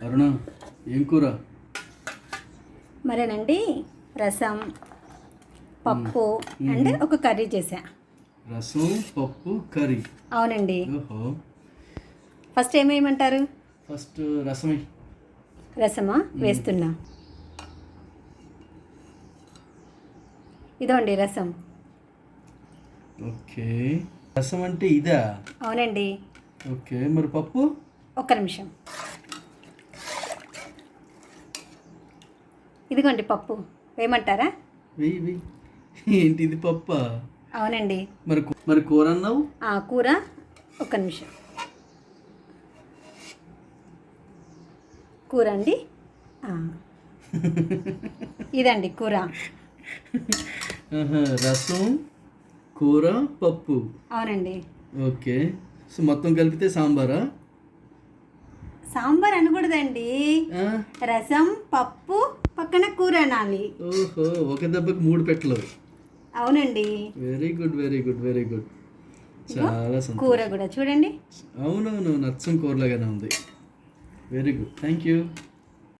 అరుణ, ఏం కూర? మరేనండి, రసం, పప్పు అండ్ ఒక కర్రీ చేసా. రసం, పప్పు, కర్రీ. అవునండి. ఓహో. ఫస్ట్ ఏమేయమంటారు? ఫస్ట్ రసమే. రసమా? వేస్తున్నా. ఇదోండి రసం. ఓకే. రసం అంటే ఇదా? అవునండి. ఓకే, మరి పప్పు? ఒక్క నిమిషం. ఇదిగోండి పప్పు. వేయమంటారా? వెయ్యి వెయ్యి. ఏంటి ఇది, పప్పా? అవునండి. మరి కూర అన్నావు? కూర ఒక్క నిమిషం. కూర అండి. ఇదండి కూర. రసం, కూర, పప్పు. అవునండి. ఓకే. సో మొత్తం కలిపితే సాంబారా? సాంబార్ అనకూడదండి. రసం, పప్పు, పక్కన కూర అనాలి. ఓహో, ఒక దెబ్బకి 3 పెట్టలు. అవునండి. Very good, very good, very good. చాలా సంతోషం. కూర కూడా చూడండి. అవునవును, నచ్చం కూరలాగానే ఉంది. Very good, thank you.